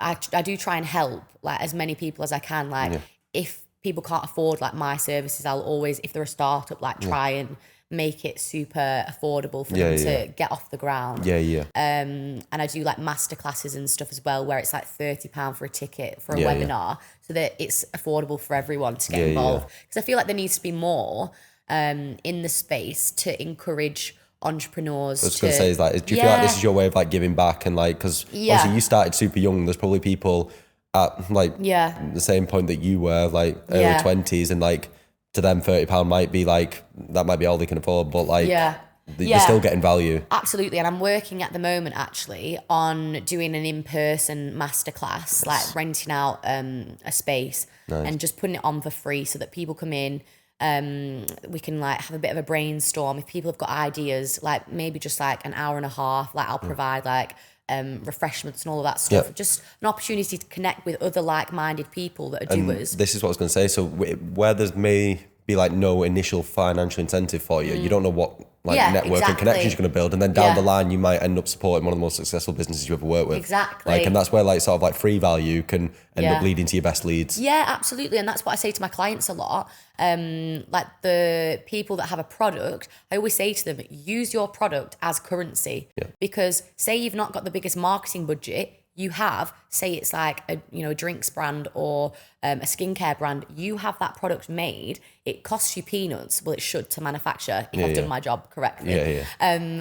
I do try and help like as many people as I can. Like if people can't afford like my services, I'll always, if they're a startup, like try and make it super affordable for them to get off the ground. And I do like masterclasses and stuff as well, where it's like £30 for a ticket for a webinar so that it's affordable for everyone to get involved. Because I feel like there needs to be more in the space to encourage entrepreneurs. I was going to say, is like, do you feel like this is your way of like giving back and like, because obviously you started super young, there's probably people at like the same point that you were, like early 20s, and like to them £30 might be like, that might be all they can afford, but like they're still getting value. Absolutely. And I'm working at the moment actually on doing an in-person masterclass, like renting out a space and just putting it on for free so that people come in. We can like have a bit of a brainstorm. If people have got ideas, like maybe just like an hour and a half, like I'll provide like refreshments and all of that stuff. Just an opportunity to connect with other like-minded people that are doers. This is what I was going to say. So where there's may be like no initial financial incentive for you, you don't know what network and connections you're going to build, and then down the line you might end up supporting one of the most successful businesses you ever worked with. Like, and that's where like sort of like free value can end up leading to your best leads. Yeah, absolutely. And that's what I say to my clients a lot. Like the people that have a product, I always say to them, use your product as currency. Because say you've not got the biggest marketing budget, you have, say it's like a drinks brand or a skincare brand, you have that product made, it costs you peanuts, well it should, to manufacture, if I've done my job correctly.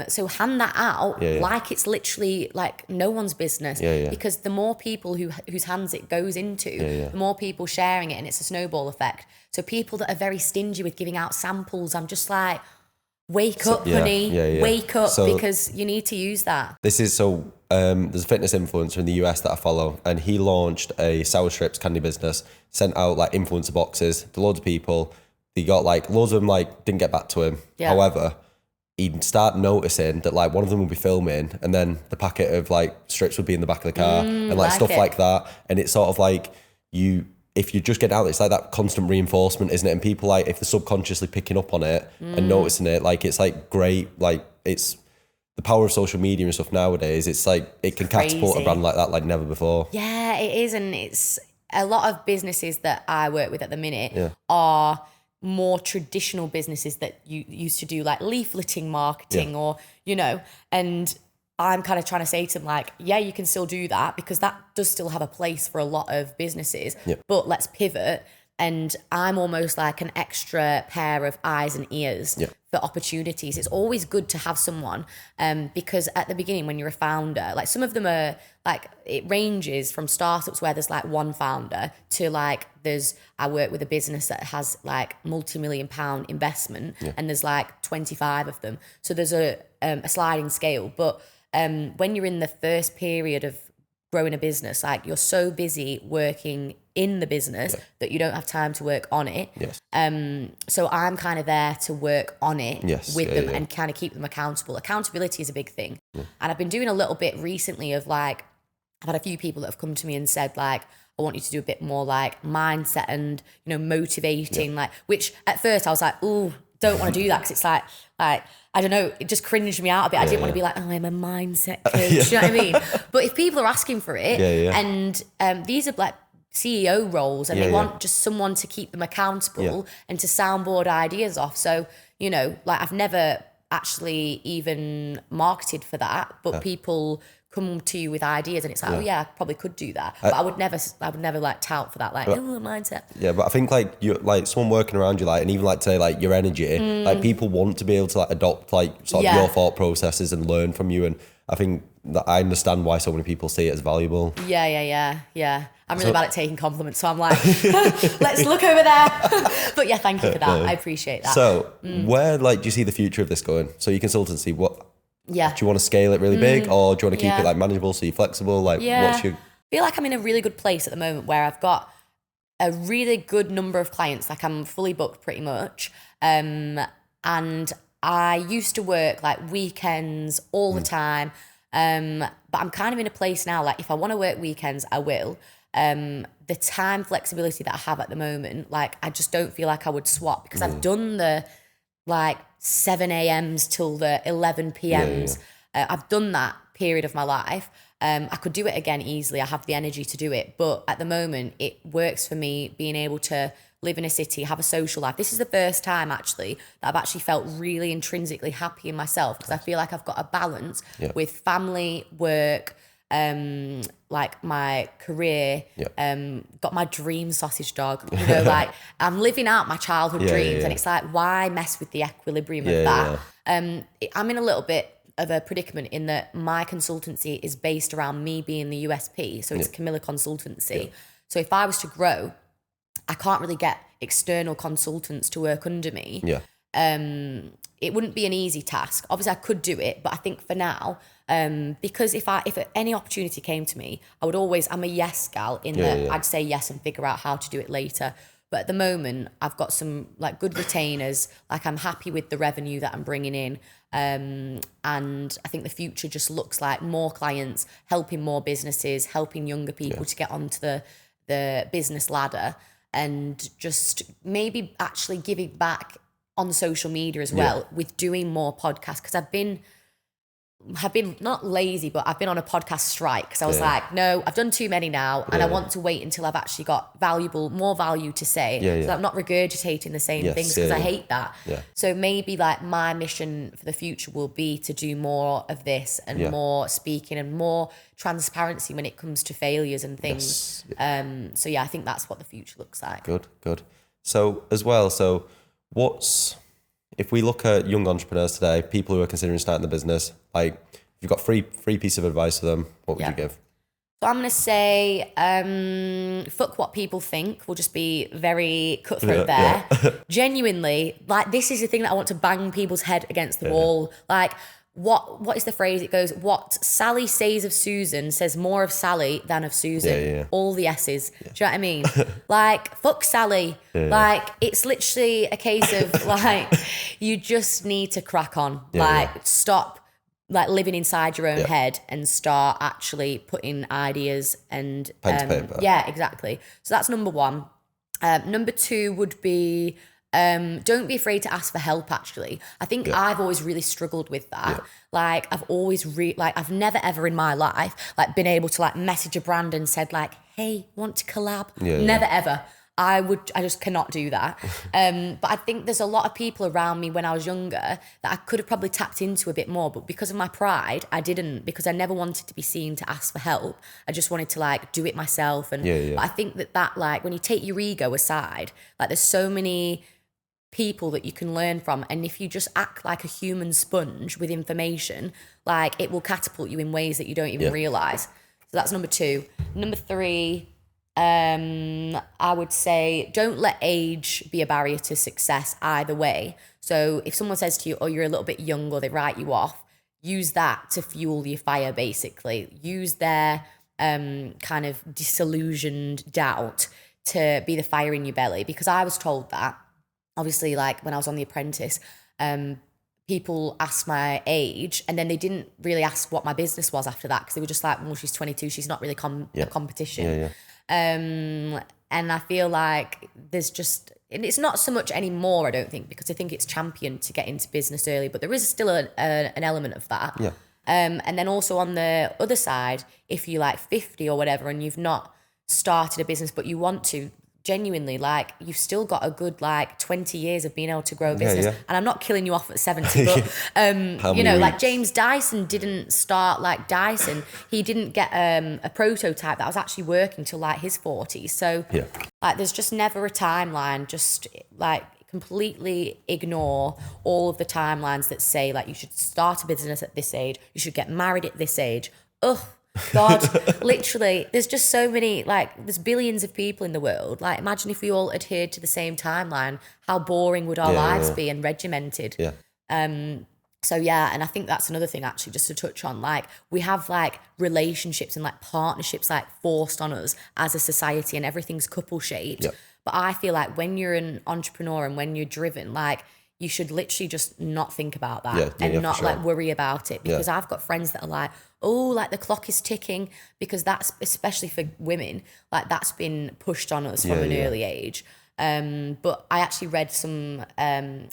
So hand that out like it's literally like no one's business, because the more people whose hands it goes into, the more people sharing it, and it's a snowball effect. So people that are very stingy with giving out samples, I'm just like, wake up, honey, wake up, because you need to use that. This is there's a fitness influencer in the US that I follow, and he launched a sour strips candy business, sent out like influencer boxes to loads of people, they got like loads of them like didn't get back to him. Yeah. However, he'd start noticing that like one of them would be filming and then the packet of like strips would be in the back of the car and like stuff like that. And it's sort of like if you just get out, it's like that constant reinforcement, isn't it? And people like, if they're subconsciously picking up on it and noticing it, like it's like great, like it's the power of social media and stuff nowadays. It's like, it can catapult a brand like that like never before. Yeah, it is. And it's a lot of businesses that I work with at the minute are more traditional businesses that you used to do like leafleting marketing or, you know, and I'm kind of trying to say to them like, yeah, you can still do that because that does still have a place for a lot of businesses, but let's pivot. And I'm almost like an extra pair of eyes and ears for opportunities. It's always good to have someone because at the beginning when you're a founder, like some of them are like, it ranges from startups where there's like one founder to like I work with a business that has like multi-million-pound investment and there's like 25 of them. So there's a sliding scale. But when you're in the first period of growing a business, like you're so busy working in the business that you don't have time to work on it. So I'm kind of there to work on it with them and kind of keep them accountable. Accountability is a big thing. And I've been doing a little bit recently of like, I've had a few people that have come to me and said like, I want you to do a bit more like mindset and, you know, motivating, like, which at first I was like, ooh, don't want to do that because it's like, I don't know, it just cringed me out a bit. I didn't want to be like, oh, I'm a mindset coach, you know what I mean? But if people are asking for it and these are like CEO roles and they want just someone to keep them accountable and to soundboard ideas off. So, you know, like I've never actually even marketed for that, but people come to you with ideas and it's like, oh yeah, I probably could do that. But I would never like tout for that, like, mindset. Yeah, but I think like you like someone working around you, like, and even like today, like your energy, like people want to be able to like adopt like sort of your thought processes and learn from you. And I think that I understand why so many people see it as valuable. Yeah. I'm really bad at taking compliments, so I'm like, let's look over there. But yeah, thank you for that. I appreciate that. So where like do you see the future of this going? So your consultancy, what? Yeah. Do you want to scale it really big or do you want to keep it like manageable so you're flexible? Like what's your... I feel like I'm in a really good place at the moment where I've got a really good number of clients. Like I'm fully booked pretty much. And I used to work like weekends all the time. But I'm kind of in a place now, like if I want to work weekends, I will. The time flexibility that I have at the moment, like I just don't feel like I would swap because I've done the like 7 a.m.s till the 11 p.m.s. I've done that period of my life. I could do it again easily. I have the energy to do it. But at the moment, it works for me being able to live in a city, have a social life. This is the first time actually that I've actually felt really intrinsically happy in myself because I feel like I've got a balance with family, work, like my career, got my dream sausage dog, you know, like I'm living out my childhood dreams and it's like, why mess with the equilibrium of that? I'm in a little bit of a predicament in that my consultancy is based around me being the USP. So it's Camilla Consultancy. So if I was to grow, I can't really get external consultants to work under me. It wouldn't be an easy task. Obviously I could do it, but I think for now, because if any opportunity came to me, I'm a yes gal in that I'd say yes and figure out how to do it later. But at the moment, I've got some like good retainers. Like I'm happy with the revenue that I'm bringing in. And I think the future just looks like more clients, helping more businesses, helping younger people to get onto the business ladder and just maybe actually giving back on social media as well with doing more podcasts. Because I've been not lazy, but I've been on a podcast strike because I was like, no, I've done too many now and I want to wait until I've actually got more value to say. So I'm not regurgitating the same things because I hate that. So maybe like my mission for the future will be to do more of this and more speaking and more transparency when it comes to failures and things. So yeah, I think that's what the future looks like. Good. So as well, if we look at young entrepreneurs today, people who are considering starting the business, like if you've got free piece of advice for them, what would you give? So I'm going to say, fuck what people think. We'll just be very cutthroat there. Genuinely, like this is the thing that I want to bang people's head against the wall. Like what is the phrase? It goes, what Sally says of Susan says more of Sally than of Susan. Yeah. All the S's. Do you know what I mean? Like, fuck Sally. Like, it's literally a case of like, you just need to crack on. Stop like living inside your own head and start actually putting ideas and pen to paper. Yeah, exactly. So that's number one. Number two would be don't be afraid to ask for help. Actually, I think I've always really struggled with that. Like I've always I've never ever in my life like been able to like message a brand and said like, hey, want to collab? Never ever. I just cannot do that. But I think there's a lot of people around me when I was younger that I could have probably tapped into a bit more, but because of my pride, I didn't, because I never wanted to be seen to ask for help. I just wanted to like do it myself. And But I think that like when you take your ego aside, like there's so many people that you can learn from, and if you just act like a human sponge with information, like it will catapult you in ways that you don't even realize. So that's number two. Number three, I would say don't let age be a barrier to success either way. So if someone says to you, oh, you're a little bit young, or they write you off, use that to fuel your fire, basically. Use their kind of disillusioned doubt to be the fire in your belly, because I was told that. Obviously, like when I was on The Apprentice, people asked my age, and then they didn't really ask what my business was after that, because they were just like, well, she's 22, she's not really a competition. And I feel like there's just, and it's not so much anymore, I don't think, because I think it's championed to get into business early, but there is still an element of that. And then also on the other side, if you're like 50 or whatever and you've not started a business but you want to, genuinely, like you've still got a good like 20 years of being able to grow a business. And I'm not killing you off at 70, but you know, like James Dyson didn't start like Dyson. He didn't get a prototype that was actually working till like his 40s. So like there's just never a timeline. Just like completely ignore all of the timelines that say like you should start a business at this age, you should get married at this age. God, literally, there's just so many, like, there's billions of people in the world. Like, imagine if we all adhered to the same timeline, how boring would our lives be and regimented? So, yeah, and I think that's another thing, actually, just to touch on. Like, we have, like, relationships and, like, partnerships, like, forced on us as a society, and everything's couple-shaped. But I feel like when you're an entrepreneur and when you're driven, like, you should literally just not think about that and not like worry about it, because I've got friends that are like, oh, like the clock is ticking, because that's, especially for women, like that's been pushed on us from an early age. But I actually read some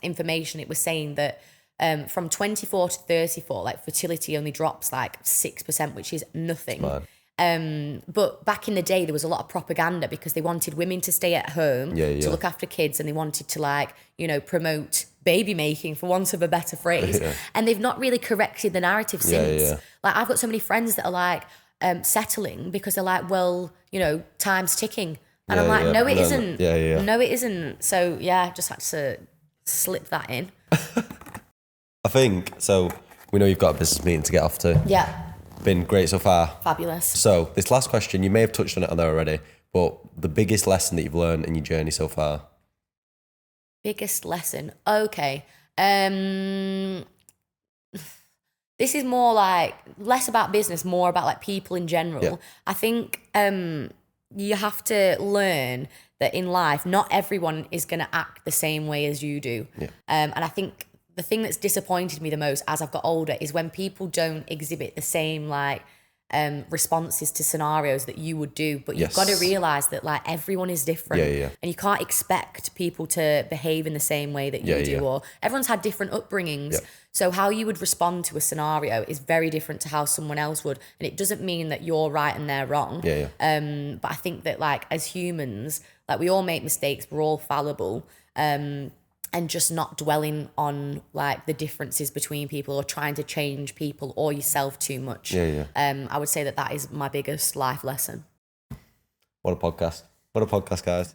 information. It was saying that from 24 to 34, like fertility only drops like 6%, which is nothing. But back in the day, there was a lot of propaganda because they wanted women to stay at home to look after kids, and they wanted to like, you know, promote baby making, for want of a better phrase. And they've not really corrected the narrative since. Like I've got so many friends that are like settling because they're like, well, you know, time's ticking. And I'm like, no, it isn't. No, it isn't. So yeah, just had to slip that in. I think, so we know you've got a business meeting to get off to. Been great so far. Fabulous. So this last question, you may have touched on it on there already, but the biggest lesson that you've learned in your journey so far? Biggest lesson. Okay. This is more like less about business, more about like people in general. I think you have to learn that in life, not everyone is going to act the same way as you do. And I think the thing that's disappointed me the most as I've got older is when people don't exhibit the same like responses to scenarios that you would do, but you've got to realize that like everyone is different, and you can't expect people to behave in the same way that you do, or everyone's had different upbringings. So how you would respond to a scenario is very different to how someone else would, and it doesn't mean that you're right and they're wrong. But I think that like as humans, like we all make mistakes, we're all fallible. And just not dwelling on like the differences between people or trying to change people or yourself too much. I would say that is my biggest life lesson. What a podcast. What a podcast, guys.